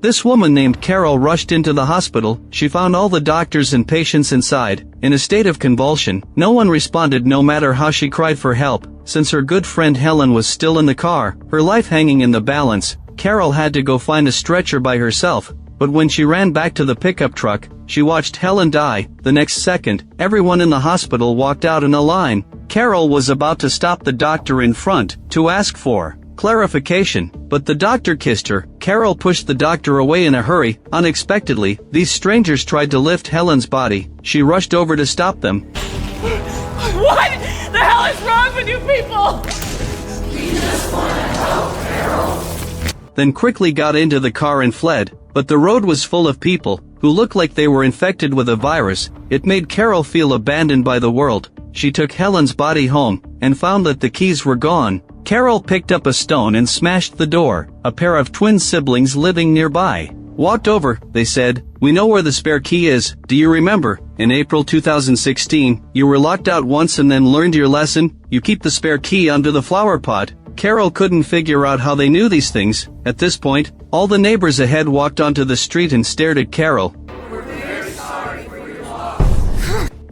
This woman named Carol rushed into the hospital. She found all the doctors and patients inside, in a state of convulsion. No one responded no matter how she cried for help. Since her good friend Helen was still in the car, her life hanging in the balance, Carol had to go find a stretcher by herself. But when she ran back to the pickup truck, she watched Helen die. The next second, everyone in the hospital walked out in a line. Carol was about to stop the doctor in front, to ask for clarification, but the doctor kissed her. Carol pushed the doctor away in a hurry. Unexpectedly, these strangers tried to lift Helen's body. She rushed over to stop them. What the hell is wrong with you people? We just want to help, Carol. Then quickly got into the car and fled, but the road was full of people who looked like they were infected with a virus. It made Carol feel abandoned by the world. She took Helen's body home and found that the keys were gone. Carol picked up a stone and smashed the door. A pair of twin siblings living nearby walked over. They said, "We know where the spare key is. Do you remember? In April 2016, you were locked out once and then learned your lesson. You keep the spare key under the flower pot." Carol couldn't figure out how they knew these things. At this point, all the neighbors ahead walked onto the street and stared at Carol. We're very sorry for your loss.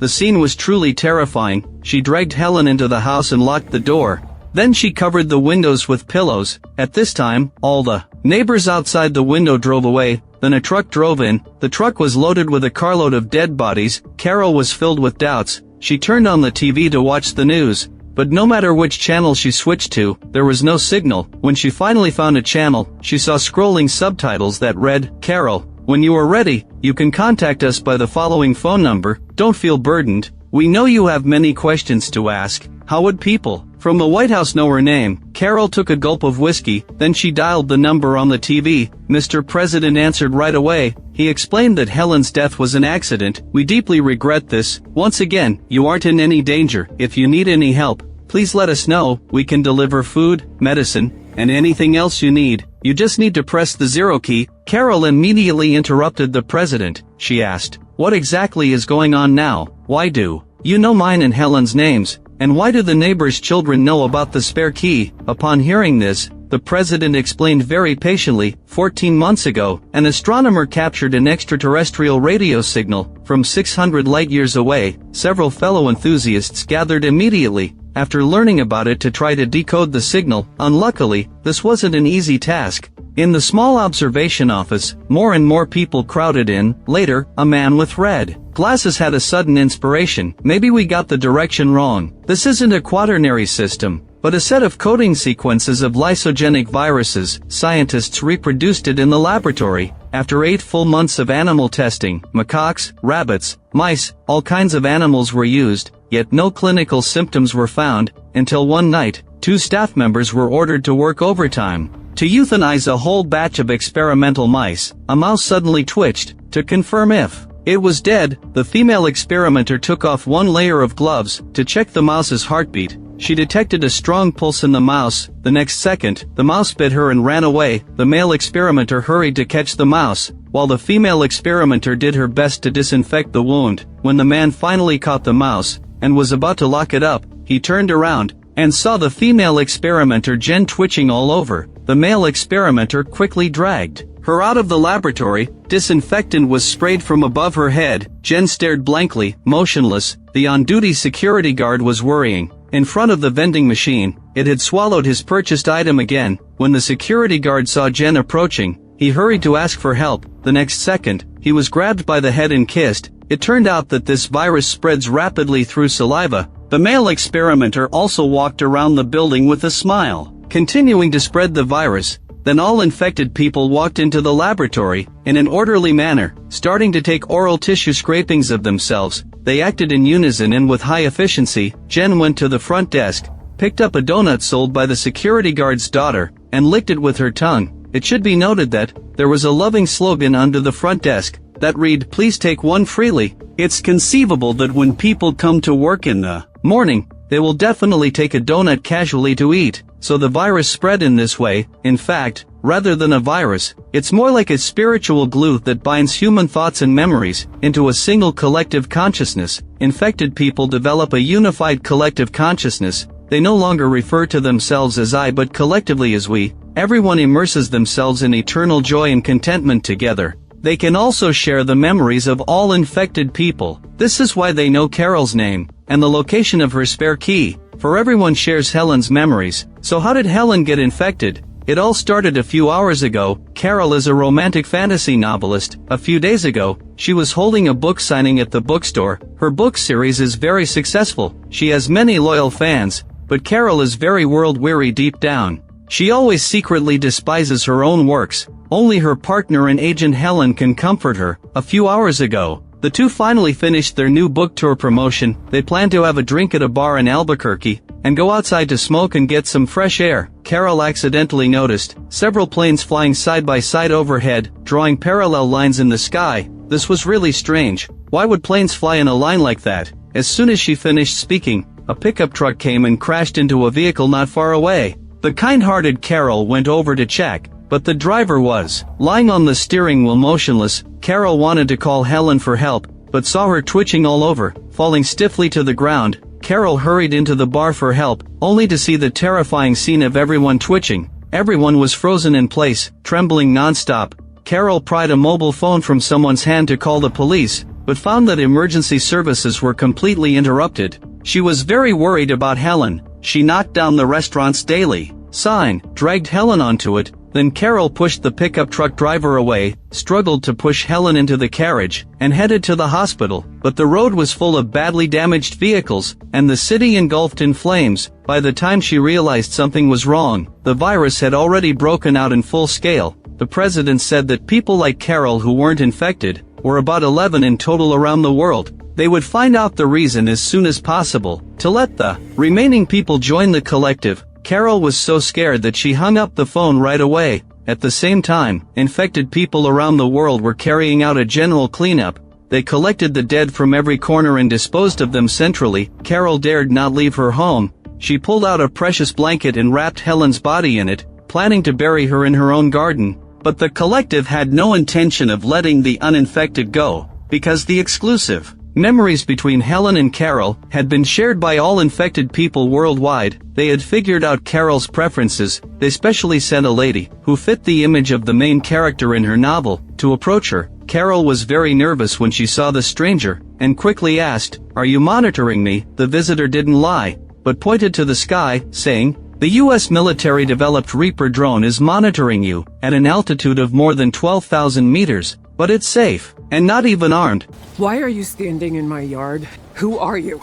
The scene was truly terrifying. She dragged Helen into the house and locked the door. Then she covered the windows with pillows. At this time, all the neighbors outside the window drove away. Then a truck drove in. The truck was loaded with a carload of dead bodies. Carol was filled with doubts. She turned on the TV to watch the news. But no matter which channel she switched to, there was no signal. When she finally found a channel, she saw scrolling subtitles that read, "Carol, when you are ready, you can contact us by the following phone number. Don't feel burdened. We know you have many questions to ask. How would people from the White House know her name?" Carol took a gulp of whiskey, then she dialed the number on the TV. Mr. President answered right away. He explained that Helen's death was an accident. "We deeply regret this. Once again, you aren't in any danger. If you need any help, please let us know. We can deliver food, medicine, and anything else you need. You just need to press the 0 key." Carol immediately interrupted the president. She asked, "What exactly is going on now? Why do you know mine and Helen's names? And why do the neighbors' children know about the spare key?" Upon hearing this, the president explained very patiently. 14 months ago, an astronomer captured an extraterrestrial radio signal from 600 light-years away. Several fellow enthusiasts gathered immediately after learning about it to try to decode the signal. Unluckily, this wasn't an easy task. In the small observation office, more and more people crowded in. Later, a man with red glasses had a sudden inspiration. "Maybe we got the direction wrong. This isn't a quaternary system, but a set of coding sequences of lysogenic viruses. Scientists reproduced it in the laboratory. After 8 full months of animal testing, macaques, rabbits, mice, all kinds of animals were used, yet no clinical symptoms were found, until one night, 2 staff members were ordered to work overtime to euthanize a whole batch of experimental mice. A mouse suddenly twitched. To confirm if it was dead, the female experimenter took off one layer of gloves to check the mouse's heartbeat. She detected a strong pulse in the mouse. The next second, the mouse bit her and ran away. The male experimenter hurried to catch the mouse, while the female experimenter did her best to disinfect the wound. When the man finally caught the mouse and was about to lock it up, he turned around and saw the female experimenter Jen twitching all over. The male experimenter quickly dragged her out of the laboratory. Disinfectant was sprayed from above her head. Jen stared blankly, motionless. The on-duty security guard was worrying. In front of the vending machine, it had swallowed his purchased item again. When the security guard saw Jen approaching, he hurried to ask for help. The next second, he was grabbed by the head and kissed. It turned out that this virus spreads rapidly through saliva. The male experimenter also walked around the building with a smile, continuing to spread the virus. Then all infected people walked into the laboratory, in an orderly manner, starting to take oral tissue scrapings of themselves. They acted in unison and with high efficiency. Jen went to the front desk, picked up a donut sold by the security guard's daughter, and licked it with her tongue. It should be noted that there was a loving slogan under the front desk that read, "Please take one freely." It's conceivable that when people come to work in the morning, they will definitely take a donut casually to eat. So the virus spread in this way. In fact, rather than a virus, it's more like a spiritual glue that binds human thoughts and memories into a single collective consciousness. Infected people develop a unified collective consciousness, they no longer refer to themselves as I but collectively as we. Everyone immerses themselves in eternal joy and contentment together. They can also share the memories of all infected people. This is why they know Carol's name, and the location of her spare key, for everyone shares Helen's memories. So how did Helen get infected? It all started a few hours ago. Carol is a romantic fantasy novelist. A few days ago, she was holding a book signing at the bookstore. Her book series is very successful. She has many loyal fans, but Carol is very world-weary deep down. She always secretly despises her own works. Only her partner and agent Helen can comfort her. A few hours ago, the two finally finished their new book tour promotion. They plan to have a drink at a bar in Albuquerque, and go outside to smoke and get some fresh air. Carol accidentally noticed several planes flying side by side overhead, drawing parallel lines in the sky. This was really strange. Why would planes fly in a line like that? As soon as she finished speaking, a pickup truck came and crashed into a vehicle not far away. The kind-hearted Carol went over to check, but the driver was lying on the steering wheel motionless. Carol wanted to call Helen for help, but saw her twitching all over, falling stiffly to the ground. Carol hurried into the bar for help, only to see the terrifying scene of everyone twitching. Everyone was frozen in place, trembling non-stop. Carol pried a mobile phone from someone's hand to call the police, but found that emergency services were completely interrupted. She was very worried about Helen. She knocked down the restaurant's daily sign, dragged Helen onto it. Then Carol pushed the pickup truck driver away, struggled to push Helen into the carriage, and headed to the hospital. But the road was full of badly damaged vehicles, and the city engulfed in flames. By the time she realized something was wrong, the virus had already broken out in full scale. The president said that people like Carol who weren't infected were about 11 in total around the world. They would find out the reason as soon as possible, to let the remaining people join the collective. Carol was so scared that she hung up the phone right away. At the same time, infected people around the world were carrying out a general cleanup. They collected the dead from every corner and disposed of them centrally. Carol dared not leave her home. She pulled out a precious blanket and wrapped Helen's body in it, planning to bury her in her own garden. But the collective had no intention of letting the uninfected go, because the exclusive memories between Helen and Carol had been shared by all infected people worldwide. They had figured out Carol's preferences. They specially sent a lady, who fit the image of the main character in her novel, to approach her. Carol was very nervous when she saw the stranger, and quickly asked, "Are you monitoring me?" The visitor didn't lie, but pointed to the sky, saying, "The US military-developed Reaper drone is monitoring you, at an altitude of more than 12,000 meters. But it's safe, and not even armed." Why are you standing in my yard? Who are you?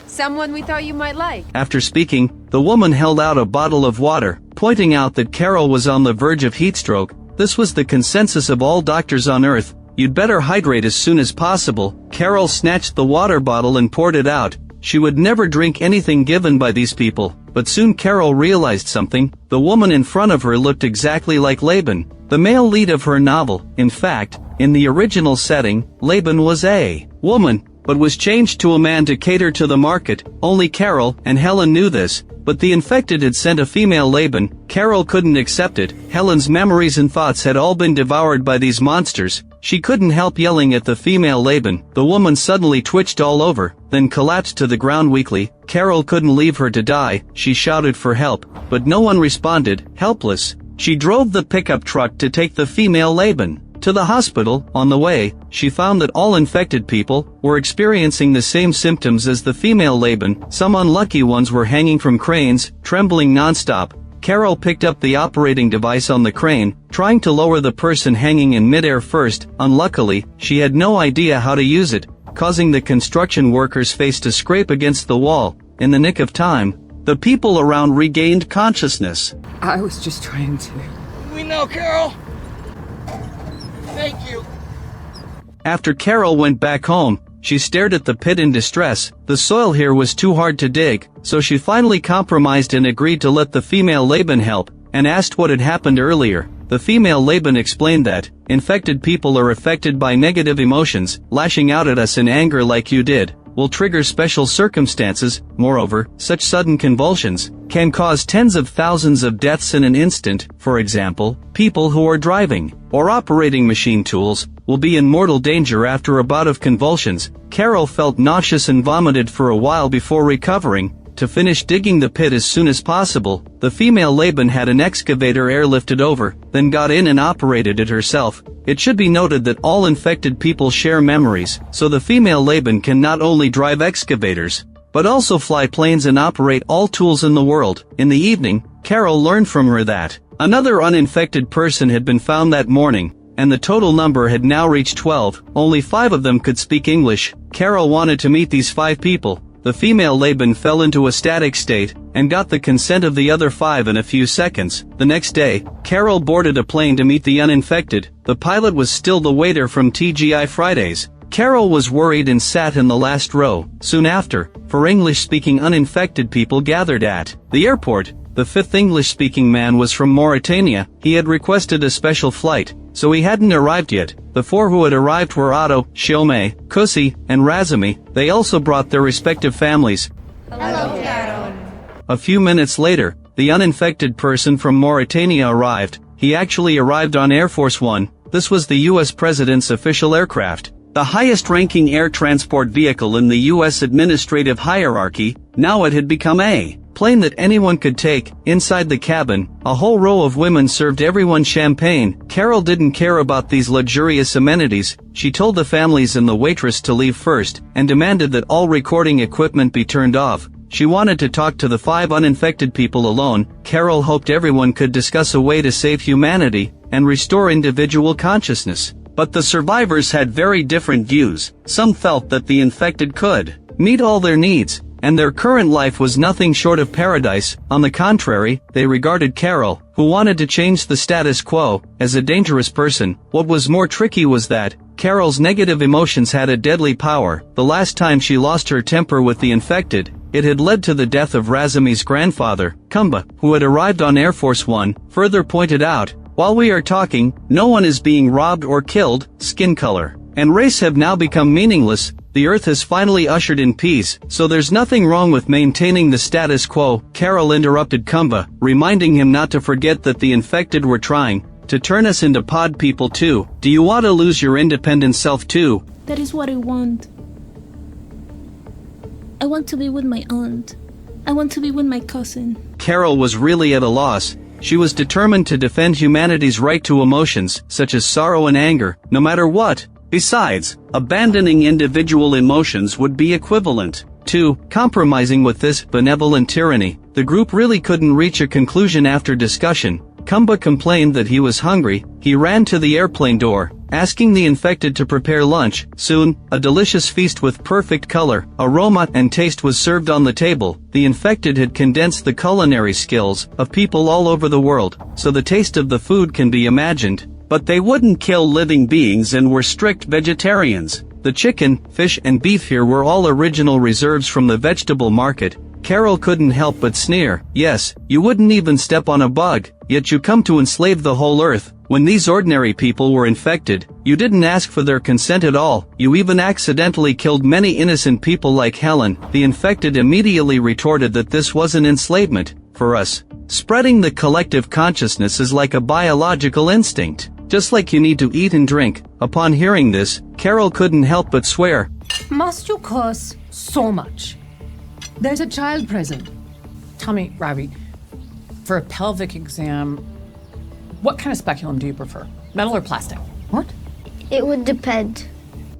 Someone we thought you might like. After speaking, the woman held out a bottle of water, pointing out that Carol was on the verge of heatstroke. This was the consensus of all doctors on Earth. You'd better hydrate as soon as possible. Carol snatched the water bottle and poured it out. She would never drink anything given by these people. But soon Carol realized something. The woman in front of her looked exactly like Laban, the male lead of her novel. In fact, in the original setting, Laban was a woman, but was changed to a man to cater to the market. Only Carol and Helen knew this, but the infected had sent a female Laban. Carol couldn't accept it. Helen's memories and thoughts had all been devoured by these monsters. She couldn't help yelling at the female Laban. The woman suddenly twitched all over, then collapsed to the ground weakly. Carol couldn't leave her to die. She shouted for help, but no one responded. Helpless, she drove the pickup truck to take the female Laban to the hospital. On the way, she found that all infected people were experiencing the same symptoms as the female Laban. Some unlucky ones were hanging from cranes, trembling non-stop. Carol picked up the operating device on the crane, trying to lower the person hanging in midair first. Unluckily, she had no idea how to use it, causing the construction worker's face to scrape against the wall. In the nick of time, the people around regained consciousness. I was just trying to... We know, Carol. Thank you. After Carol went back home, she stared at the pit in distress. The soil here was too hard to dig, so she finally compromised and agreed to let the female Laban help, and asked what had happened earlier. The female Laban explained that infected people are affected by negative emotions. Lashing out at us in anger like you did will trigger special circumstances. Moreover, such sudden convulsions can cause tens of thousands of deaths in an instant. For example, people who are driving or operating machine tools will be in mortal danger after a bout of convulsions. Carol felt nauseous and vomited for a while before recovering. to finish digging the pit as soon as possible. The female Laban had an excavator airlifted over, then got in and operated it herself. It should be noted that all infected people share memories, so the female Laban can not only drive excavators, but also fly planes and operate all tools in the world. In the evening, Carol learned from her that another uninfected person had been found that morning, and the total number had now reached 12. Only 5 of them could speak English. Carol wanted to meet these 5 people. The female Laban fell into a static state, and got the consent of the other 5 in a few seconds. The next day, Carol boarded a plane to meet the uninfected. The pilot was still the waiter from TGI Fridays. Carol was worried and sat in the last row. Soon after, 4 English-speaking uninfected people gathered at the airport. The 5th English-speaking man was from Mauritania. He had requested a special flight, so he hadn't arrived yet. The 4 who had arrived were Otto, Xiaomei, Kusi, and Razumi. They also brought their respective families. Hello, Carol. A few minutes later, the uninfected person from Mauritania arrived. He actually arrived on Air Force One. This was the U.S. President's official aircraft, the highest-ranking air transport vehicle in the U.S. administrative hierarchy. Now it had become a plane that anyone could take. Inside the cabin, a whole row of women served everyone champagne. Carol didn't care about these luxurious amenities. She told the families and the waitress to leave first, and demanded that all recording equipment be turned off. She wanted to talk to the 5 uninfected people alone. Carol hoped everyone could discuss a way to save humanity and restore individual consciousness. But the survivors had very different views. Some felt that the infected could meet all their needs, and their current life was nothing short of paradise. On the contrary, they regarded Carol, who wanted to change the status quo, as a dangerous person. What was more tricky was that Carol's negative emotions had a deadly power. The last time she lost her temper with the infected, it had led to the death of Razumi's grandfather, Kumba, who had arrived on Air Force One. Further pointed out, while we are talking, no one is being robbed or killed. Skin color and race have now become meaningless. The Earth has finally ushered in peace, so there's nothing wrong with maintaining the status quo. Carol interrupted Kumba, reminding him not to forget that the infected were trying to turn us into pod people too. Do you want to lose your independent self too? That is what I want. I want to be with my aunt. I want to be with my cousin. Carol was really at a loss. She was determined to defend humanity's right to emotions, such as sorrow and anger, no matter what. Besides, abandoning individual emotions would be equivalent to compromising with this benevolent tyranny. The group really couldn't reach a conclusion after discussion. Kumba complained that he was hungry. He ran to the airplane door, asking the infected to prepare lunch. Soon, a delicious feast with perfect color, aroma, and taste was served on the table. The infected had condensed the culinary skills of people all over the world, so the taste of the food can be imagined. But they wouldn't kill living beings and were strict vegetarians. The chicken, fish, and beef here were all original reserves from the vegetable market. Carol couldn't help but sneer. Yes, you wouldn't even step on a bug, yet you come to enslave the whole earth. When these ordinary people were infected, you didn't ask for their consent at all. You even accidentally killed many innocent people like Helen. The infected immediately retorted that this wasn't enslavement. For us, spreading the collective consciousness is like a biological instinct. Just like you need to eat and drink. Upon hearing this, Carol couldn't help but swear. Must you curse so much? There's a child present. Tell me, Ravi, for a pelvic exam, what kind of speculum do you prefer? Metal or plastic? What? It would depend.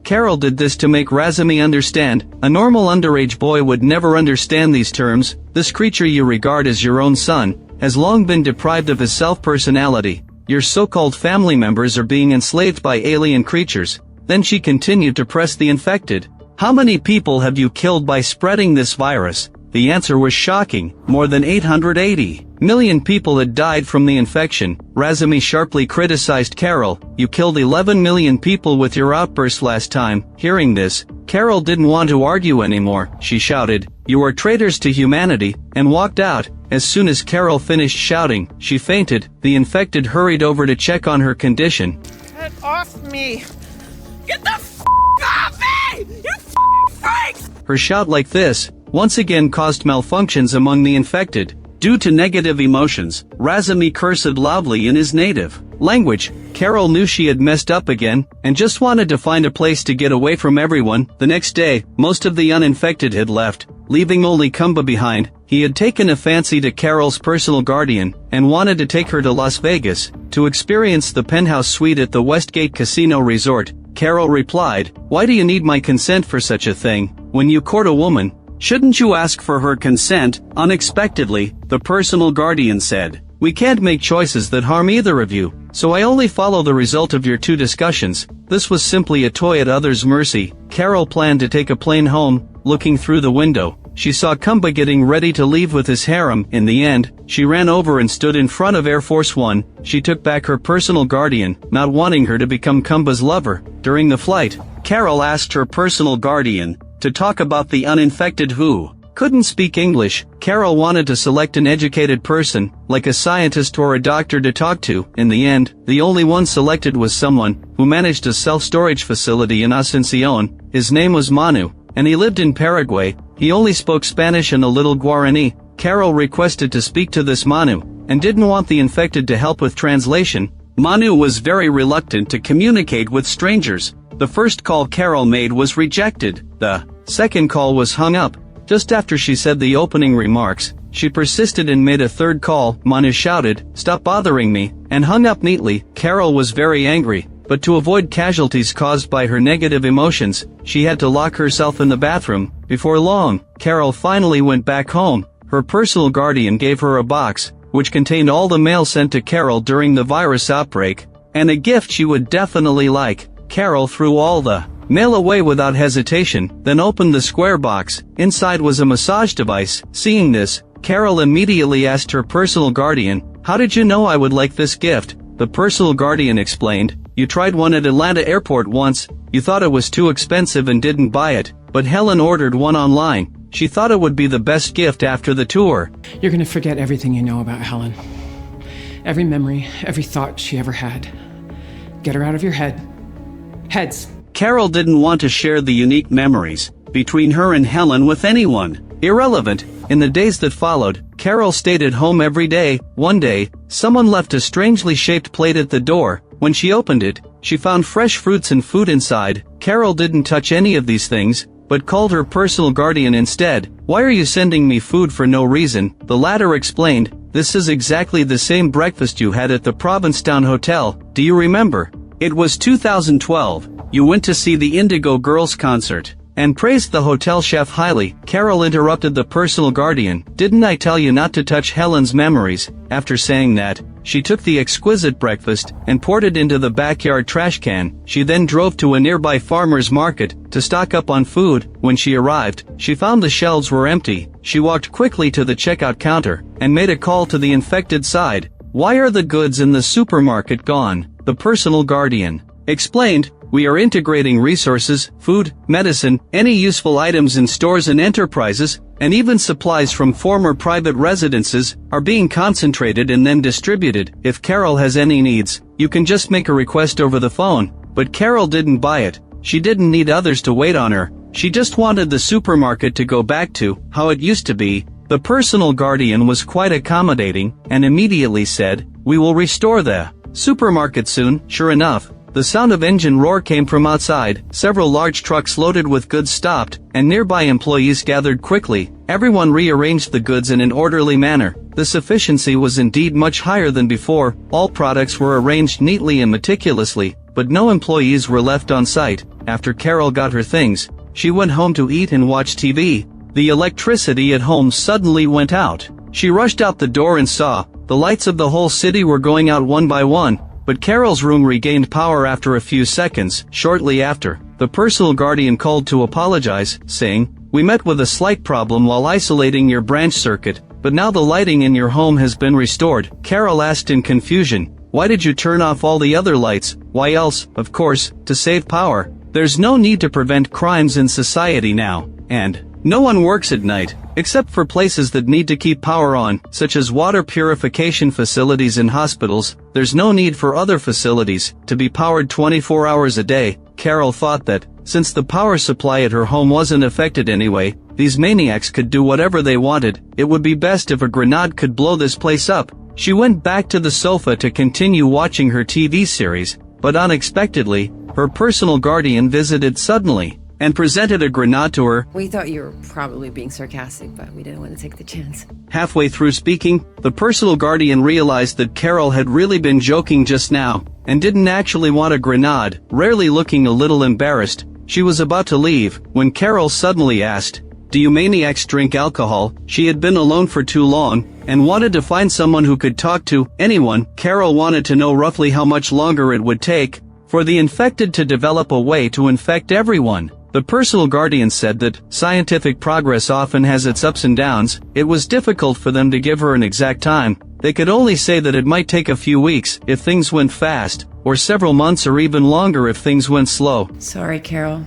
Carol did this to make Razumi understand. A normal underage boy would never understand these terms. This creature you regard as your own son has long been deprived of his self-personality. Your so-called family members are being enslaved by alien creatures. Then she continued to press the infected. How many people have you killed by spreading this virus? The answer was shocking. More than 880 million people had died from the infection. Razumi sharply criticized Carol. You killed 11 million people with your outburst last time. Hearing this, Carol didn't want to argue anymore. She shouted, "You are traitors to humanity," and walked out. As soon as Carol finished shouting, she fainted. The infected hurried over to check on her condition. Get off me! Get the off me! You freak! Her shout like this once again caused malfunctions among the infected. Due to negative emotions, Razumi cursed loudly in his native language. Carol knew she had messed up again, and just wanted to find a place to get away from everyone. The next day, most of the uninfected had left. leaving only Kumba behind. He had taken a fancy to Carol's personal guardian and wanted to take her to Las Vegas to experience the penthouse suite at the Westgate Casino Resort. Carol replied, "Why do you need my consent for such a thing? When you court a woman, shouldn't you ask for her consent?" Unexpectedly, the personal guardian said, "We can't make choices that harm either of you, so I only follow the result of your two discussions." This was simply a toy at others' mercy. Carol planned to take a plane home. Looking through the window, she saw Kumba getting ready to leave with his harem. In the end, she ran over and stood in front of Air Force One. She took back her personal guardian, not wanting her to become Kumba's lover. During the flight, Carol asked her personal guardian to talk about the uninfected who couldn't speak English. Carol wanted to select an educated person, like a scientist or a doctor to talk to. In the end, the only one selected was someone who managed a self-storage facility in Asuncion. His name was Manu, and he lived in Paraguay. He only spoke Spanish and a little Guarani. Carol requested to speak to this Manu, and didn't want the infected to help with translation. Manu was very reluctant to communicate with strangers. The first call Carol made was rejected. The second call was hung up. Just after she said the opening remarks, she persisted and made a third call. Manu shouted, "Stop bothering me," and hung up neatly. Carol was very angry, but to avoid casualties caused by her negative emotions, she had to lock herself in the bathroom. Before long, Carol finally went back home. Her personal guardian gave her a box, which contained all the mail sent to Carol during the virus outbreak, and a gift she would definitely like. Carol threw all the mail away without hesitation, then opened the square box. Inside was a massage device. Seeing this, Carol immediately asked her personal guardian, "How did you know I would like this gift?" The personal guardian explained, "You tried one at Atlanta Airport once. You thought it was too expensive and didn't buy it, but Helen ordered one online. She thought it would be the best gift after the tour." You're gonna forget everything you know about Helen. Every memory, every thought she ever had. Get her out of your head. Heads. Carol didn't want to share the unique memories between her and Helen with anyone. Irrelevant. In the days that followed, Carol stayed at home every day. One day, someone left a strangely shaped plate at the door. When she opened it, she found fresh fruits and food inside. Carol didn't touch any of these things, but called her personal guardian instead. "Why are you sending me food for no reason?" The latter explained, "This is exactly the same breakfast you had at the Provincetown Hotel. Do you remember? It was 2012. You went to see the Indigo Girls concert and praised the hotel chef highly." Carol interrupted the personal guardian, "Didn't I tell you not to touch Helen's memories?" After saying that, she took the exquisite breakfast and poured it into the backyard trash can. She then drove to a nearby farmer's market to stock up on food. When she arrived, she found the shelves were empty. She walked quickly to the checkout counter and made a call to the infected side. "Why are the goods in the supermarket gone?" The personal guardian explained, "We are integrating resources, food, medicine, any useful items in stores and enterprises, and even supplies from former private residences, are being concentrated and then distributed. If Carol has any needs, you can just make a request over the phone." But Carol didn't buy it. She didn't need others to wait on her. She just wanted the supermarket to go back to how it used to be. The personal guardian was quite accommodating, and immediately said, "We will restore the supermarket soon." Sure enough, the sound of engine roar came from outside. Several large trucks loaded with goods stopped, and nearby employees gathered quickly. Everyone rearranged the goods in an orderly manner. The sufficiency was indeed much higher than before. All products were arranged neatly and meticulously, but no employees were left on site. After Carol got her things, she went home to eat and watch TV. The electricity at home suddenly went out. She rushed out the door and saw the lights of the whole city were going out one by one. But Carol's room regained power after a few seconds. Shortly after, the personal guardian called to apologize, saying, "We met with a slight problem while isolating your branch circuit, but now the lighting in your home has been restored." Carol asked in confusion, "Why did you turn off all the other lights?" "Why else, of course, to save power. There's no need to prevent crimes in society now, and no one works at night, except for places that need to keep power on, such as water purification facilities and hospitals. There's no need for other facilities to be powered 24 hours a day." Carol thought that, since the power supply at her home wasn't affected anyway, these maniacs could do whatever they wanted. It would be best if a grenade could blow this place up. She went back to the sofa to continue watching her TV series, but unexpectedly, her personal guardian visited suddenly, and presented a grenade to her. We thought you were probably being sarcastic, but we didn't want to take the chance. Halfway through speaking, the personal guardian realized that Carol had really been joking just now, and didn't actually want a grenade. Rarely looking a little embarrassed, she was about to leave, when Carol suddenly asked, "Do you maniacs drink alcohol?" She had been alone for too long, and wanted to find someone who could talk to anyone. Carol wanted to know roughly how much longer it would take for the infected to develop a way to infect everyone. The personal guardian said that scientific progress often has its ups and downs. It was difficult for them to give her an exact time. They could only say that it might take a few weeks if things went fast, or several months or even longer if things went slow. Sorry, Carol.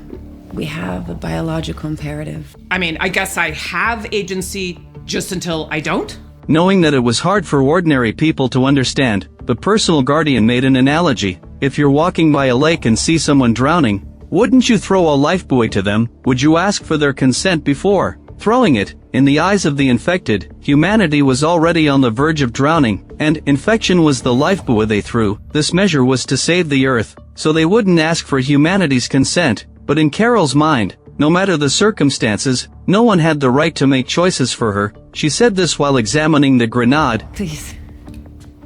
We have a biological imperative. I mean, I guess I have agency just until I don't? Knowing that it was hard for ordinary people to understand, the personal guardian made an analogy. If you're walking by a lake and see someone drowning, wouldn't you throw a lifebuoy to them? Would you ask for their consent before throwing it? In the eyes of the infected, humanity was already on the verge of drowning, and infection was the lifebuoy they threw. This measure was to save the earth, so they wouldn't ask for humanity's consent. But in Carol's mind, no matter the circumstances, no one had the right to make choices for her. She said this while examining the grenade. Please,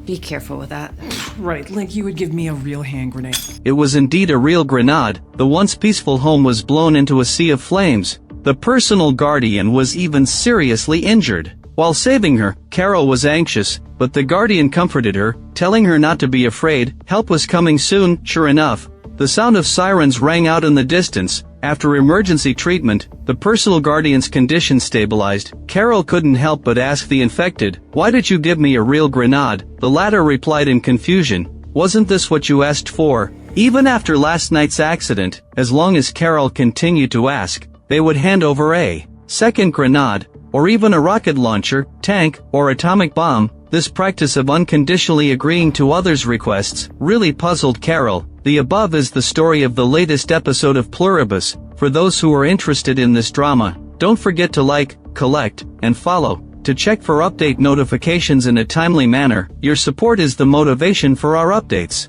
be careful with that. Right, like you would give me a real hand grenade. It was indeed a real grenade. The once peaceful home was blown into a sea of flames. The personal guardian was even seriously injured. While saving her, Carol was anxious, but the guardian comforted her, telling her not to be afraid. Help was coming soon. Sure enough, the sound of sirens rang out in the distance. After emergency treatment, the personal guardian's condition stabilized. Carol couldn't help but ask the infected, "Why did you give me a real grenade?" The latter replied in confusion, "Wasn't this what you asked for?" Even after last night's accident, as long as Carol continued to ask, they would hand over a second grenade, or even a rocket launcher, tank, or atomic bomb. This practice of unconditionally agreeing to others' requests really puzzled Carol. The above is the story of the latest episode of Pluribus. For those who are interested in this drama, don't forget to like, collect, and follow to check for update notifications in a timely manner. Your support is the motivation for our updates.